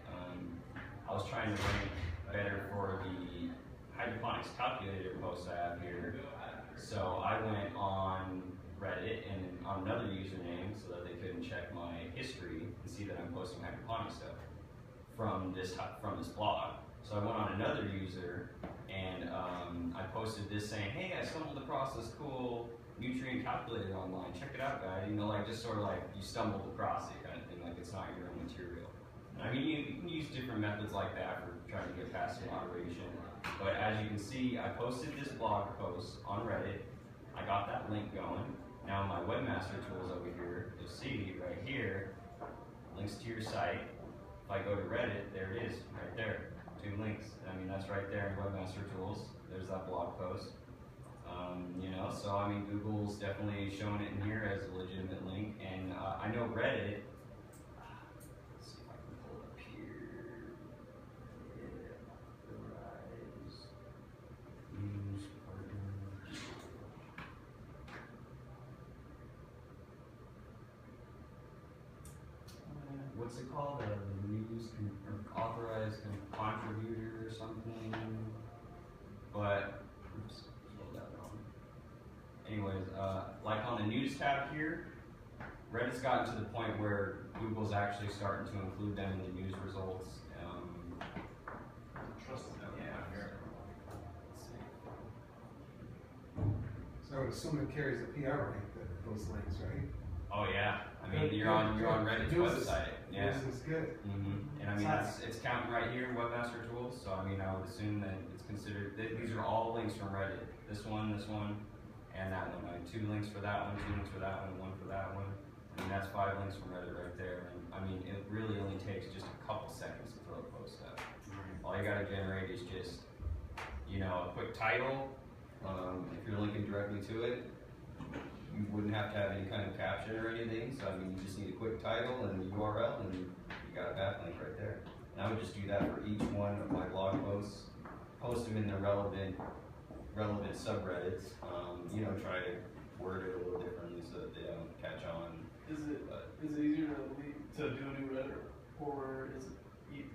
I was trying to rank better for the hydroponics calculator post I have here. So I went on Reddit and on another username so that they couldn't check my history and see that I'm posting hydroponic stuff from this blog. So I went on another user and I posted this saying, hey, I stumbled across this cool nutrient calculator online. Check it out, guys. Just sort of like you stumbled across it kind of thing, like it's not your own material. You can use different methods like that for trying to get past the moderation. But as you can see, I posted this blog post on Reddit. I got that link going. Now my webmaster tools over here, you'll see right here, links to your site. If I go to Reddit, there it is, right there. 2 links. I mean, that's right there in Webmaster Tools. There's that blog post. You know, so I mean, Google's definitely showing it in here as a legitimate link, and I know Reddit. Let's see if I can pull it up here. Yeah, the rise news partner. What's it called? A news authorized contributor or something. But oops, spelled that wrong. Anyways, like on the news tab here, Reddit's gotten to the point where Google's actually starting to include them in the news results. Trust them. Yeah. Let's see. So I would assume it carries a PR rank, those links, right? Oh yeah. I mean, you're on Reddit's News is- website. Yeah. This is good. And I mean, it's counting right here in Webmaster Tools. So I mean, I would assume that it's considered. These are all links from Reddit. This one, and that one. I mean, 2 links for that one, 2 links for that one, 1 for that one. I mean, that's 5 links from Reddit right there. And I mean, it really only takes just a couple seconds to throw a post up. All you gotta generate is just, you know, a quick title. If you're linking directly to it, you wouldn't have to have any kind of caption or anything. So I mean, you just need a quick title and the URL, and you got a backlink right there. And I would just do that for each one of my blog posts. Post them in the relevant subreddits. You know, try to word it a little differently so that they don't catch on. Is it easier to do a new Reddit, or is it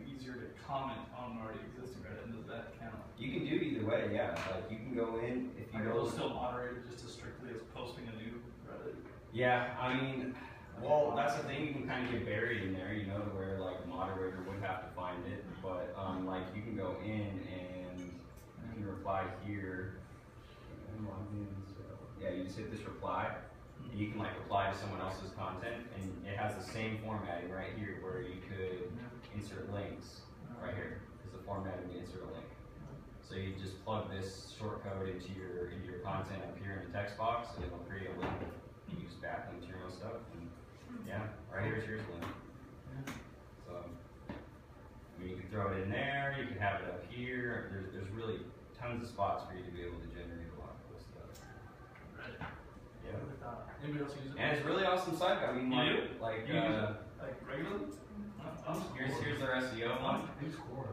easier to comment on already existing Reddit? And does that count? You can do either way, yeah. Like you can go in if you Are go. those still moderated just as strictly as posting a new Reddit? Yeah, I mean, well, that's the thing. You can kind of get buried in there, you know, to where like a moderator would have to find it. But like you can go in and you can reply here. Yeah, you just hit this reply. And you can like reply to someone else's content, and it has the same formatting right here where you could insert links right here. Is the formatting to insert a link. So you just plug this shortcode into your content up here in the text box, and it'll create a link. You use backlink to your own stuff, and yeah, right here's your link. So I mean, you can throw it in there. You can have it up here. There's really tons of spots for you to be able to generate a lot of cool stuff. Right. Yeah. Anybody else use it? And it's a really awesome site. I mean, You like you use it like regularly? here's their SEO one. It's core.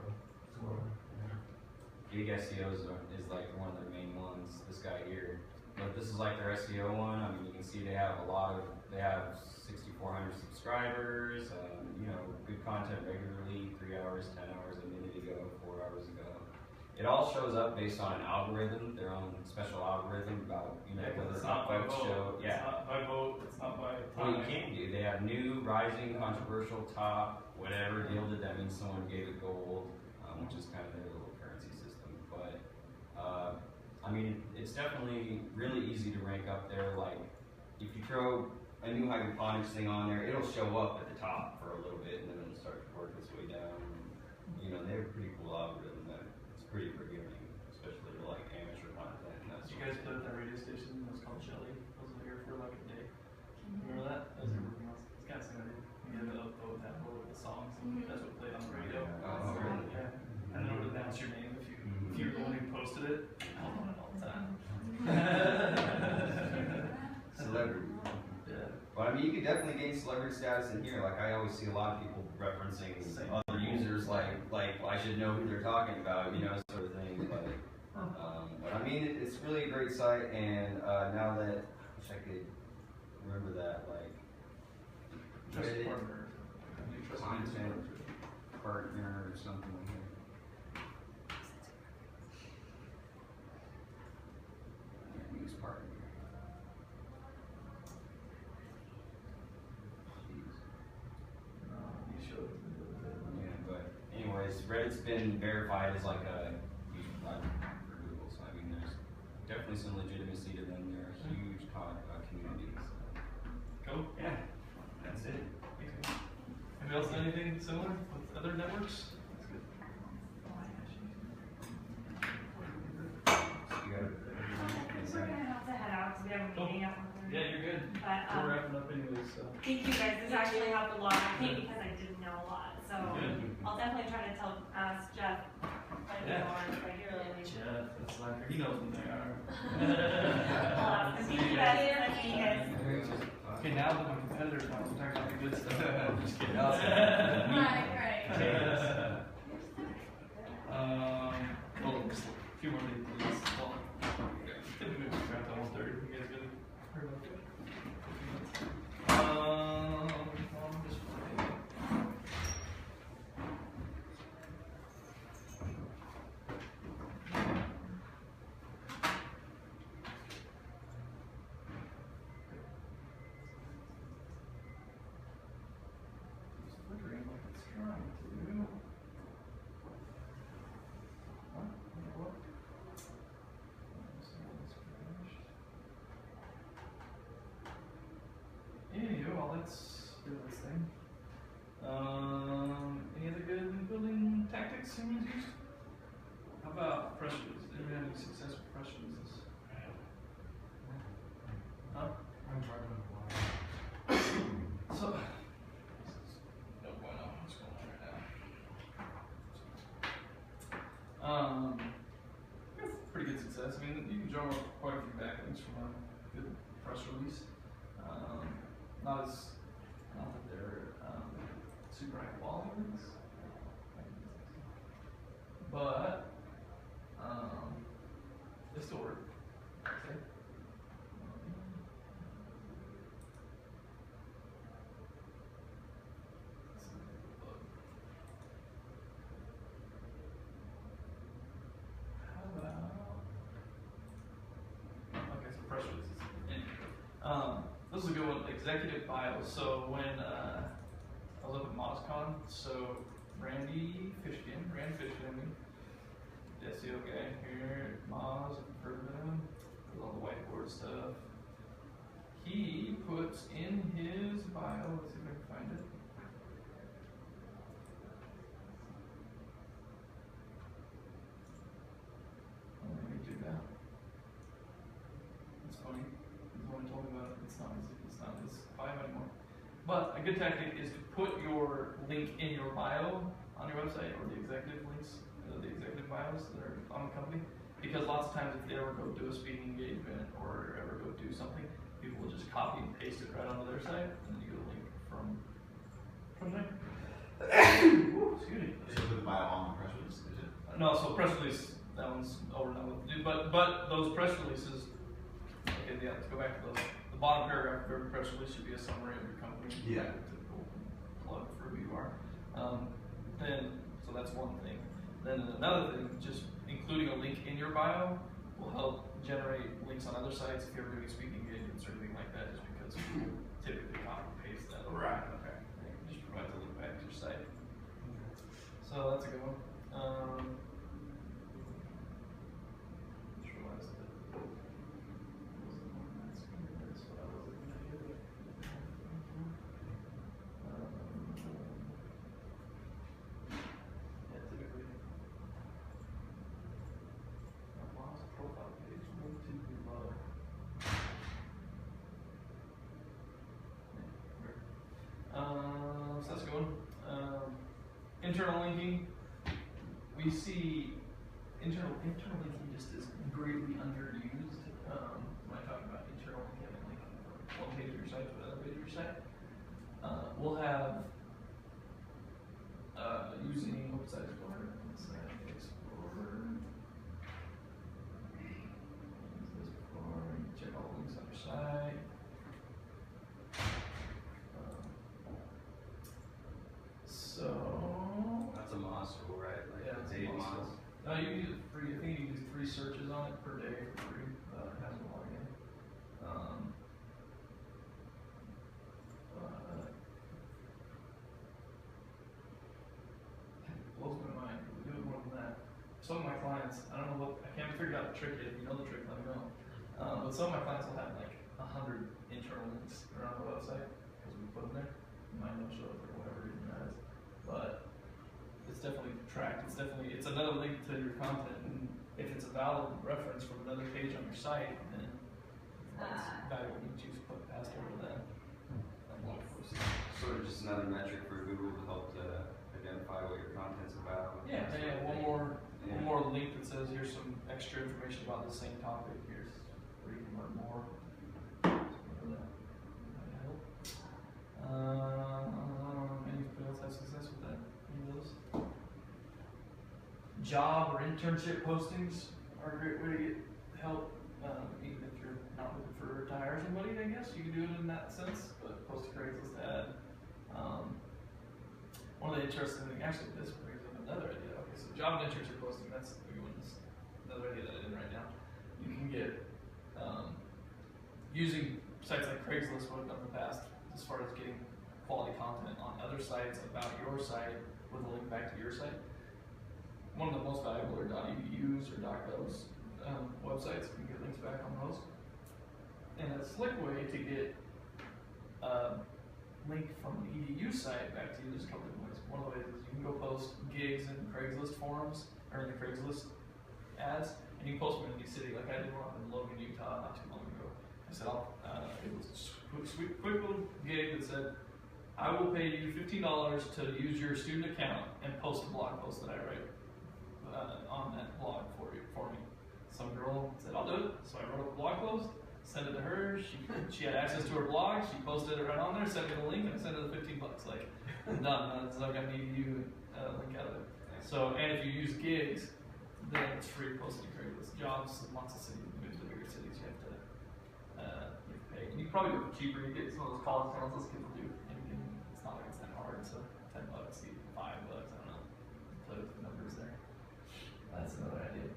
Big SEO is like one of their main ones. This guy here, but this is like their SEO one. I mean, you can see they have 6,400 subscribers. You know, good content regularly. 3 hours, 10 hours, a minute ago, 4 hours ago. It all shows up based on an algorithm, their own special algorithm about whether it's not by folks vote. show. Yeah. It's not by vote. It's not by Well, you time. can do. They have new, rising, controversial, top, whatever deal did that mean someone gave it gold, which is kind of their little currency system. But I mean, it's definitely really easy to rank up there. Like, if you throw a new hydroponics thing on there, it'll show up at the top for a little bit, and then it'll start to work its way down. You know, they have a pretty cool algorithm that it's pretty forgiving, especially for like amateur content. And that's Did you guys play with that radio station? It was called Jelly. I was here for like a day. Remember that? That was everything else. It's kind of similar. You had to upload that whole the songs, and that's what played on the radio. Oh, really? Yeah. And then it would announce your name if you're the one who posted it. I was on it all the time. Celebrity. Yeah. But I mean, you could definitely gain celebrity status in here. Like I always see a lot of people referencing other users, like I should know who they're talking about, you know, sort of thing. But I mean, it's really a great site. And now that I wish I could remember that, like Trusted Reddit partner. You trust content partner or something like that. News partner. You showed it. Yeah, but anyways, Reddit's been verified as like a user platform for Google, so I mean, there's definitely some legitimacy to them. They're a huge community. So. Cool. Yeah, that's it. Anybody else know anything similar with other networks? That's good. You got it. We're gonna have to head out because we have a meeting at 1:30. Yeah, you're good. But We're wrapping up anyways, so. thank you guys. This actually helped a lot. I came because I didn't know a lot, so Good. I'll definitely try to ask Jeff ones regularly. Jeff, that's like, he knows when they are. I'll ask him. Thank you guys. Okay, now that my competitors want to talk about the good stuff. I'm just kidding. Right. Well, just a few more things. Well, typically we got to almost 30. You guys good? Pretty much good. Just flickering like it's trying to. Huh? What? Anywho, well, let's do this thing. Any other good building tactics anyone's used? How about press releases? Anybody have any success with press releases? Huh? I'm trying to apply. So, no bueno. What's going on right now? We have pretty good success. I mean, you can draw quite a few backlinks from a good press release. Not that they're super high quality links, but they still work. Okay. How about? Okay, so press releases. This is a good one, executive bios. So when I was up at MozCon, so Randy Fishkin, the SEO guy here at Moz, heard of him, with all the whiteboard stuff. He puts in his bio, let's see if I can find it. Oh, let me do that. It's funny. He's the one who told me about it. It's not his bio anymore. But a good tactic is to put your link in your bio on your website, or the executive links, the executive bios that are on the company. Because lots of times if they ever go do a speaking engagement or ever go do something, people will just copy and paste it right onto their site, and you get a link from there. Ooh, excuse me. So put the bio on the press release, is it? No, so press release, that one's over now. But those press releases, okay, yeah, let's go back to those. The bottom paragraph of every press release should be a summary of your company. Yeah. Typical plug for who you are. So that's one thing. Then another thing, just including a link in your bio will help generate links on other sites if you're doing speaking engagements or anything like that, just because people typically copy and paste that. Right, okay. It just provides a link back to your site. So that's a good one. Just realized that wasn't on that screen. That's what I was looking at here. Yeah, typically. Lost profile page, way too below. So that's a good one. Internal linking. We see internal linking just is greatly underused. When I talk about internal linking, I'm linking from one page of your site to another page of your site. We'll have using Website Explorer. Check all the links on your site. So That's a Moz tool, right? Like yeah, it's it's 8 Moz. Moz. No, you can use it free. I think you can do 3 searches on it per day for free. It has a login. It blows my mind. We do it more than that. Some of my clients, I don't know what, I can't figure out the trick yet. If you know the trick, let me know. But some of my clients will have like 100 internal links around the website because we put them there. Mine don't show up for whatever reason that is. But it's definitely tracked. It's another link to your content. And if it's a valid reference from another page on your site, then it's valuable. You choose to put past over that. Sort of just another metric for Google to help to identify what your content's about. Yeah, one more one more link that says here's some extra information about the same topic. Here's where you can learn more. Anybody else have success with that? Any of those? Job or internship postings are a great way to get help. Even if you're not looking for to hire somebody, I guess you can do it in that sense. But post a Craigslist ad. One of the interesting things, actually, this brings up another idea. Okay, so job and internship posting, that's the big one. Another idea that I didn't write down. You can get using sites like Craigslist, what I've done in the past, as far as getting quality content on other sites about your site with a link back to your site. One of the most valuable are .edus or .govs websites. You can get links back on those. And a slick way to get link from the edu site back to you, there's a couple different ways. One of the ways is you can go post gigs in Craigslist forums, or in the Craigslist ads, and you can post them in any city. Like I did one in Logan, Utah not too long ago. I said, it was a quick little gig that said, I will pay you $15 to use your student account and post a blog post that I write on that blog for me. Some girl said, I'll do it. So I wrote a blog post, sent it to her. She had access to her blog. She posted it right on there, sent me the link, and I sent her the $15. Like, done. So I got an EDU link out of it. So, and if you use gigs, then it's free posting Craigslist jobs in lots of cities. Maybe the bigger cities, you have to pay. And you can probably do it cheaper. You get some of those college towns, those people do. And it's not like it's that hard. So $10, even $5. I don't know. Play with the numbers there. That's another idea.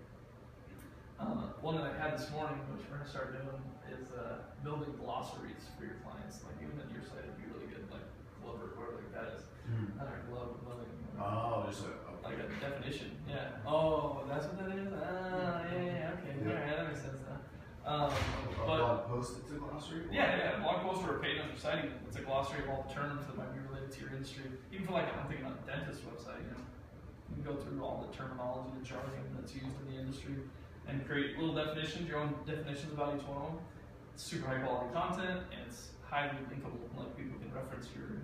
One that I had this morning, which we're gonna start doing, is building glossaries for your clients. Like even at your site, it'd be really good, like Glover, whatever like that is. Not a glove, loving. Oh, just like a definition. Yeah. Oh, that's what that is. Ah, yeah. Okay. Yeah. All right, that makes sense now. a But blog post. It's a glossary. yeah, blog post or a page on your site. It's a glossary of all the terms that might be related to your industry. Even for like I'm thinking on a dentist website, you can go through all the terminology and jargon that's used in the industry and create little definitions, your own definitions about each one of them. It's super high quality content and it's highly linkable. Like people can reference your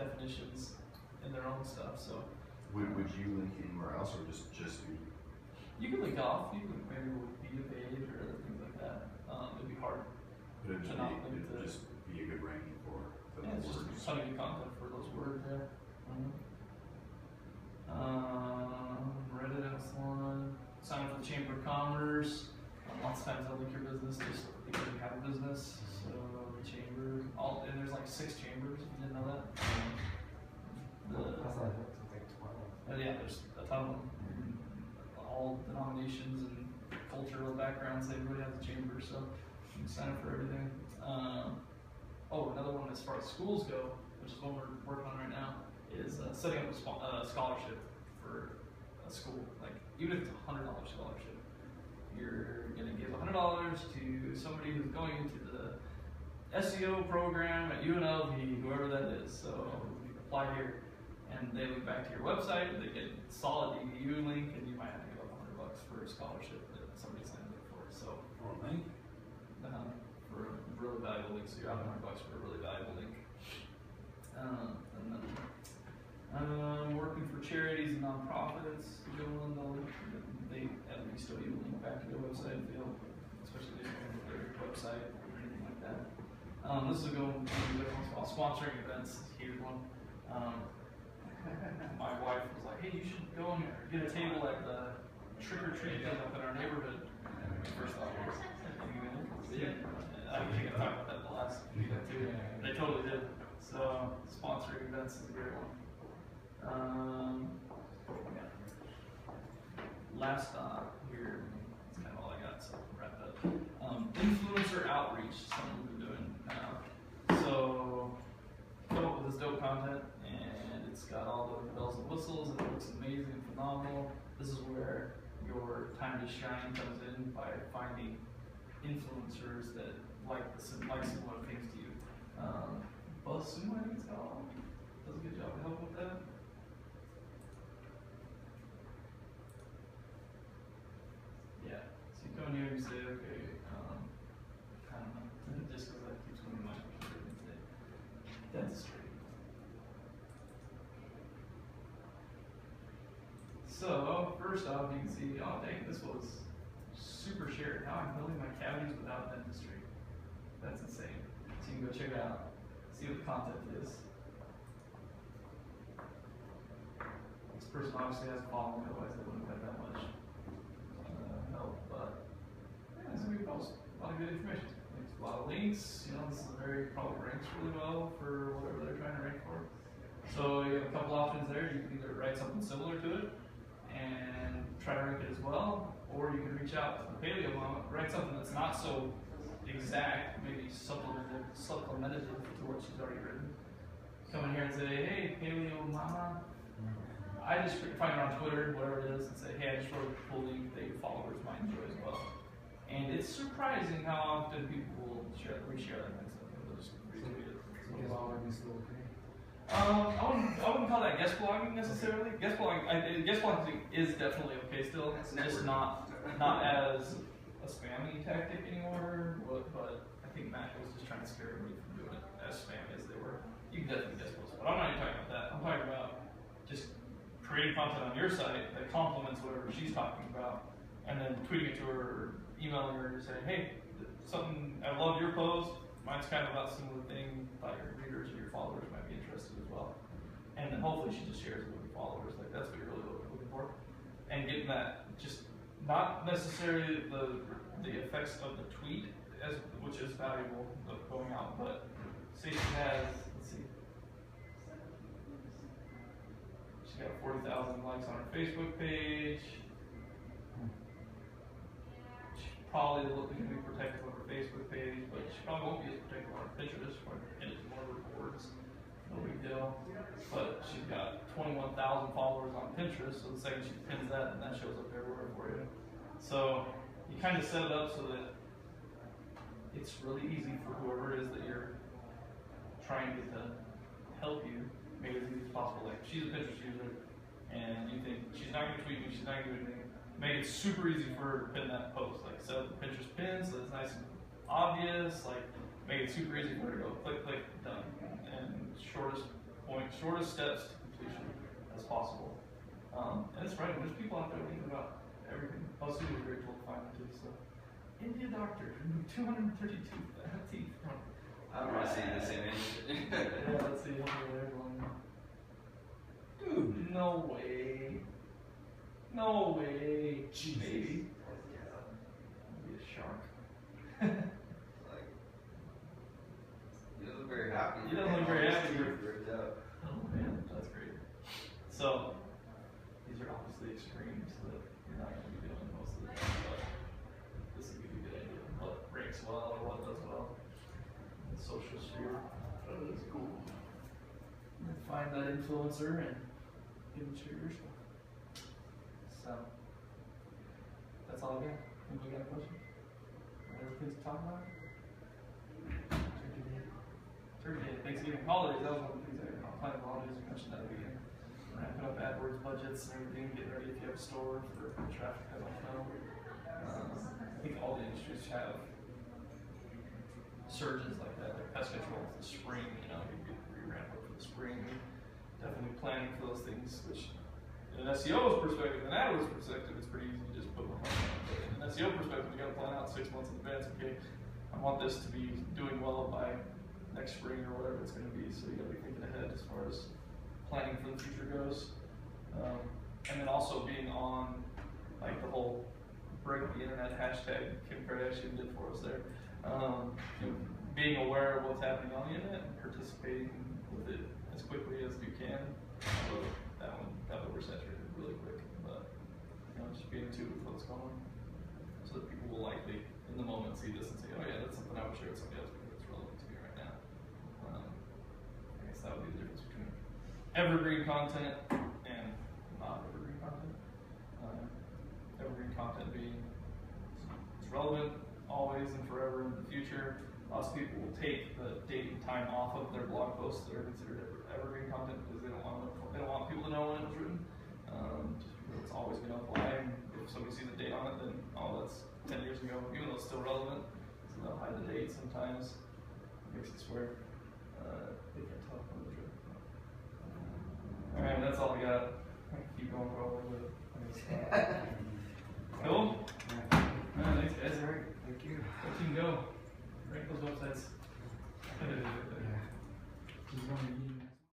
definitions in their own stuff. So Would you link anywhere else or just be? you can link off. You can maybe be a page or other things like that. It'd be hard. But it'd To not link to- just be a good ranking for the Yeah, it's just words. ton of good content for those words there. Reddit has one. Sign up for the Chamber of Commerce. Lots of times they'll link your business just because you have a business. So the chamber, and there's like 6 chambers. If you didn't know that. That's like 12. Yeah, there's a ton of them. All denominations and cultural backgrounds. Everybody has a chamber, so you can sign up for everything. Another one as far as schools go, which is what we're working on right now, is setting up a scholarship for a school. Like even if it's $100 scholarship, you're gonna give $100 to somebody who's going into the SEO program at UNLV, whoever that is. So you apply here, and they link back to your website. They get a solid EDU link, and you might have to give up $100 for a scholarship that somebody signed up for. So For a link? for a really valuable link, so you're out $100 for a really valuable link. Working for charities and nonprofits, they at least owe you a link back to their website, especially if you're going to their website or anything like that. This is going to be sponsoring events. Here's one. My wife was like, "Hey, you should go and get a table at the trick or treat thing up in our neighborhood." First thought was, I think I talked about that the last meetup too. They totally did. So sponsoring events is a great one. Last here, that's kind of all I got, so I'll wrap it up. Influencer outreach, something we've been doing now. So, come up with this dope content, and it's got all the bells and whistles, and it looks amazing, phenomenal. This is where your time to shine comes in by finding influencers that like similar things to you. BuzzSumo, I think it's called, does a good job of helping with that. Yeah, so you come in here and you say, okay, I don't know, just because that keeps coming to my computer and say, dentistry. So, first off, you can see, oh dang, this was super shared. Now I'm building my cavities without dentistry. That's insane. So you can go check it out, see what the content is. This person obviously has a following, otherwise they wouldn't have that much help. But yeah, it's a good post. A lot of good information. A lot of links. You know, this is probably ranks really well for whatever they're trying to rank for. So you have a couple options there. You can either write something similar to it and try to rank it as well, or you can reach out to the Paleo Mama, write something that's not so exact, maybe supplementative to what she's already written. Come in here and say, hey, Paleo Mama, I just find her on Twitter, whatever it is, and say, hey, I just wrote a cool link that your followers might enjoy as well. And it's surprising how often people will reshare that kind of stuff. They'll just retweet it. Is all of this still okay? I wouldn't call that guest blogging necessarily. Guest blogging is definitely okay still. It's just not as a spammy tactic anymore. But I think Mac was just trying to scare everybody from doing it as spammy as they were. You can definitely guest post, but I'm not even talking about that. I'm talking about just creating content on your site that complements whatever she's talking about, and then tweeting it to her, or emailing her, and saying, hey, I love your post. Mine's kind of about a similar thing. Thought your readers or your followers might be interested as well. And then hopefully she just shares it with your followers. Like that's what you're really looking for. And getting that, just not necessarily the effects of the tweet, which is valuable going out, but say she has, let's see, she's got 40,000 likes on her Facebook page. Probably going to be protective of her Facebook page, but she probably won't be as protective on her Pinterest when it is more rewards. No big deal. But she's got 21,000 followers on Pinterest, so the second she pins that, then that shows up everywhere for you. So you kind of set it up so that it's really easy for whoever it is that you're trying to help you make it as easy as possible. Like she's a Pinterest user, and you think she's not going to tweet me, she's not going to do anything. Make it super easy for her to pin that post. Like set up the Pinterest pin so it's nice and obvious. Like make it super easy for her to go click, click, done. And shortest steps to completion as possible. And it's right, there's people out there thinking about everything. Also, it's a great tool to find too. So, India doctor, 232 teeth. I'm not seeing the same image. Yeah, let's see. Dude, no way. No way. Jesus. Maybe. Maybe a shark. Like, you don't look very happy. You don't look very happy. Oh man, that's great. So, these are obviously extremes that you're not going to be doing most of the time, but this will give you a good idea of what ranks well or what does well in the social sphere. That is cool. And find that influencer and give them share your stuff. So, that's all I got. Anybody got a question? Other things to talk about? Turkey Day, Thanksgiving, holidays, that was one of the things I planned holidays, you mentioned that at the beginning. Ramping up AdWords budgets and everything, getting ready if you have a store for traffic, I don't know. I think all the industries have surges like that, like pest control for the spring, you know, you ramp up for the spring. Definitely planning for those things, which in an SEO's perspective, and AdWords perspective, it's pretty easy to just put one on. But in an SEO perspective, you got to plan out 6 months in advance. Okay, I want this to be doing well by next spring or whatever it's going to be. So you got to be thinking ahead as far as planning for the future goes. And then also being on like the whole break the internet hashtag Kim Kardashian did for us there. You know, being aware of what's happening on the internet and participating with it as quickly as you can. So that one got oversaturated really quick, but you know, just being in tune with what's going on, so that people will likely in the moment see this and say, oh yeah, that's something I would share with somebody else because it's relevant to me right now. I guess that would be the difference between evergreen content and not evergreen content. Evergreen content being it's relevant always and forever in the future. Lots of people will take the date and time off of their blog posts that are considered evergreen content because they don't want people to know when it was written. Just because it's always going to apply, and if somebody sees a date on it, then oh, that's 10 years ago, even though it's still relevant. So they'll hide the date sometimes. It makes it swear they can't tell when it was written. Alright, that's all I got. I can keep going for a little bit. I mean, Cool? Alright, thanks guys. All right, thank you. Go team go. Rank those websites.